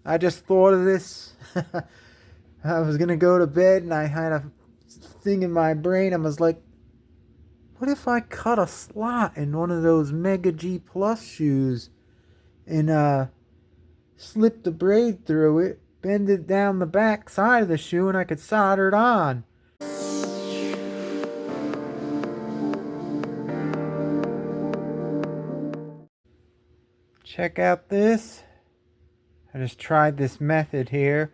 I just thought of this. I was gonna go to bed and I had a thing in my brain. I was like, what if I cut a slot in one of those Mega G Plus shoes and slip the braid through it, bend it down the back side of the shoe, and I could solder it on. Check out this. I just tried this method here.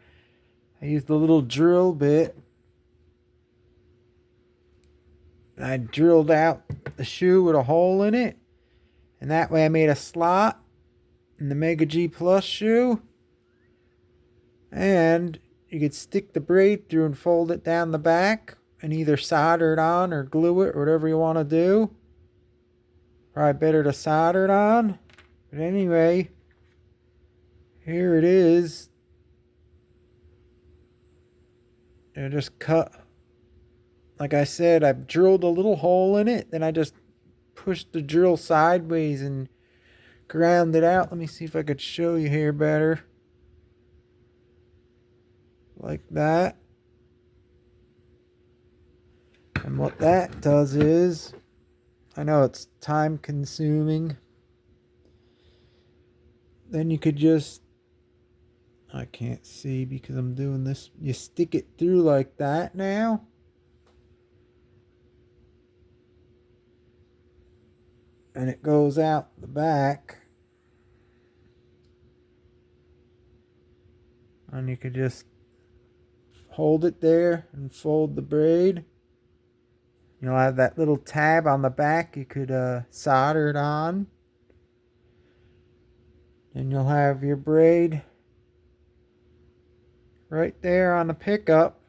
I used a little drill bit. I drilled out the shoe with a hole in it, and that way I made a slot in the Mega G Plus shoe, and you could stick the braid through and fold it down the back and either solder it on or glue it or whatever you want to do. Probably better to solder it on, but anyway, here it is. I just cut, like I said, I drilled a little hole in it, then I just pushed the drill sideways and ground it out. Let me see if I could show you here better. Like that. And what that does is, I know it's time consuming. Then you could just, I can't see because I'm doing this. You stick it through like that now. And it goes out the back. And you could just hold it there and fold the braid. You'll have that little tab on the back. You could solder it on. And you'll have your braid right there on the pickup.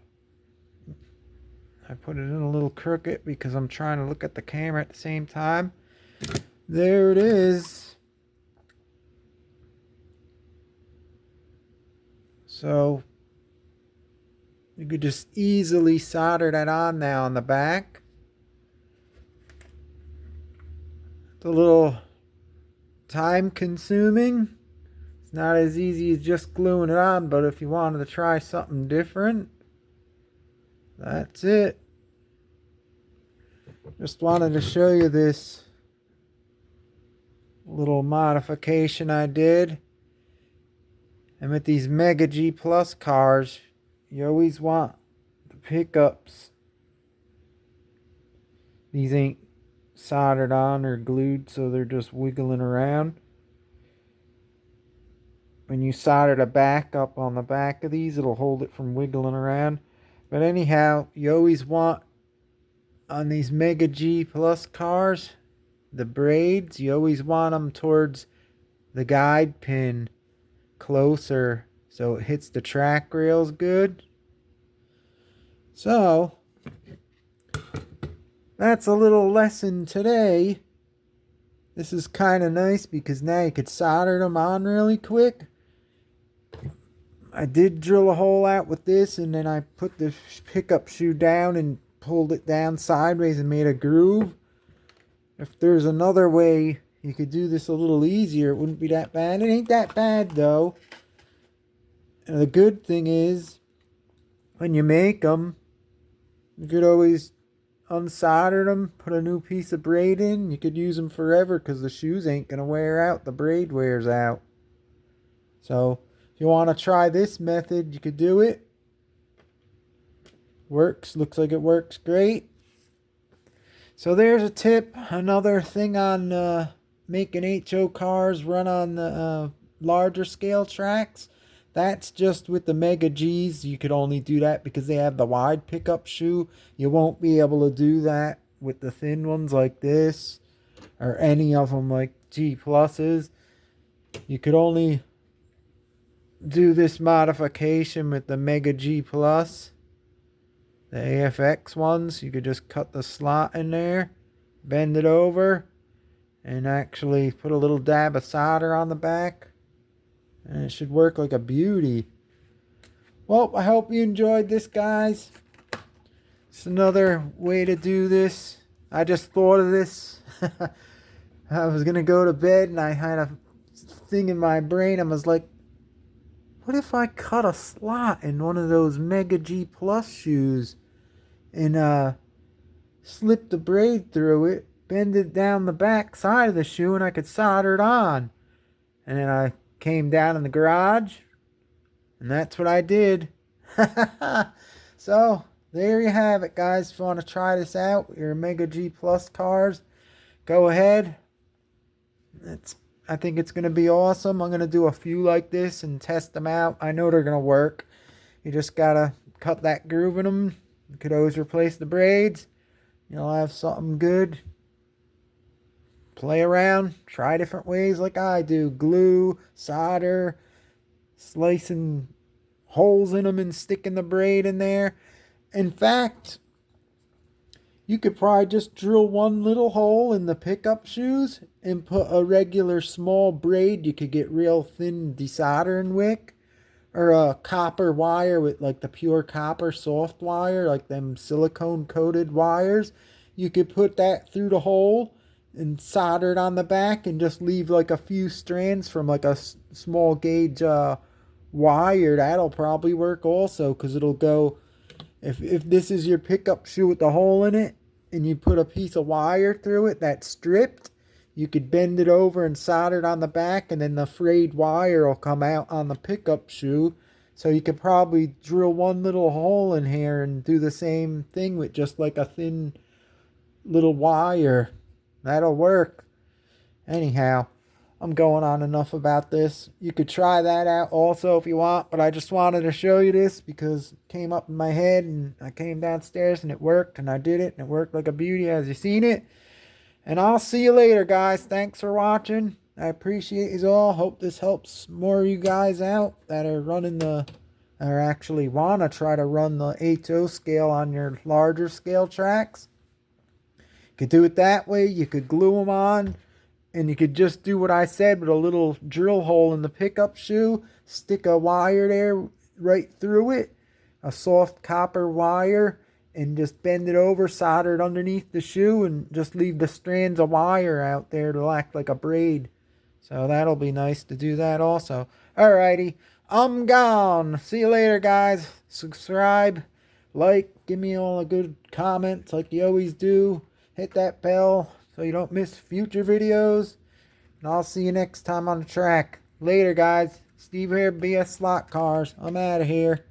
I put it in a little crooked because I'm trying to look at the camera at the same time. There it is. So you could just easily solder that on now on the back. It's a little time consuming. It's not as easy as just gluing it on, but if you wanted to try something different, that's it. Just wanted to show you this little modification I did. And with these Mega G Plus cars, you always want the pickups. These ain't soldered on or glued, so they're just wiggling around. When you solder the back up on the back of these, it'll hold it from wiggling around. But anyhow, you always want on these Mega G Plus cars, the braids, you always want them towards the guide pin closer so it hits the track rails good. So that's a little lesson today. This is kind of nice because now you could solder them on really quick. I did drill a hole out with this, and then I put the pickup shoe down and pulled it down sideways and made a groove. If there's another way you could do this a little easier, it wouldn't be that bad. It ain't that bad though. And the good thing is, when you make them, you could always unsolder them, put a new piece of braid in. You could use them forever because the shoes ain't going to wear out. The braid wears out. So if you want to try this method, you could do it. Works. Looks like it works great. So there's a tip. Another thing on making HO cars run on the larger scale tracks. That's just with the Mega G's. You could only do that because they have the wide pickup shoe. You won't be able to do that with the thin ones like this, or any of them like G Pluses. You could only do this modification with the Mega G Plus, the AFX ones. You could just cut the slot in there, bend it over, and actually put a little dab of solder on the back, and it should work like a beauty. Well, I hope you enjoyed this, guys. It's another way to do this. I just thought of this. I was gonna go to bed and I had a thing in my brain. I was like, what if I cut a slot in one of those Mega G Plus shoes and slip the braid through it, bend it down the back side of the shoe, and I could solder it on. And then I came down in the garage, and that's what I did. So, there you have it, guys. If you want to try this out with your Mega G Plus cars, go ahead. I think it's going to be awesome. I'm going to do a few like this and test them out. I know they're going to work. You just got to cut that groove in them. You could always replace the braids. You'll have something good. Play around. Try different ways like I do. Glue, solder, slicing holes in them and sticking the braid in there. In fact, you could probably just drill one little hole in the pickup shoes and put a regular small braid. You could get real thin desoldering wick or a copper wire with like the pure copper soft wire, like them silicone coated wires. You could put that through the hole and solder it on the back and just leave like a few strands from like a small gauge wire. That'll probably work also, because it'll go, if this is your pickup shoe with the hole in it and you put a piece of wire through it that's stripped, you could bend it over and solder it on the back, and then the frayed wire will come out on the pickup shoe. So you could probably drill one little hole in here and do the same thing with just like a thin little wire. That'll work. Anyhow, I'm going on enough about this. You could try that out also if you want, but I just wanted to show you this because it came up in my head and I came downstairs and it worked, and I did it and it worked like a beauty, as you seen it. And I'll see you later, guys. Thanks for watching. I appreciate you all. Hope this helps more of you guys out that are running or actually want to try to run the HO scale on your larger scale tracks. You could do it that way. You could glue them on, and you could just do what I said with a little drill hole in the pickup shoe. Stick a wire there right through it, a soft copper wire, and just bend it over, solder it underneath the shoe, and just leave the strands of wire out there to act like a braid. So that'll be nice to do that also. Alrighty, I'm gone. See you later, guys. Subscribe, like, give me all a good comments like you always do. Hit that bell so you don't miss future videos. And I'll see you next time on the track. Later, guys. Steve here, BS Slot Cars. I'm out of here.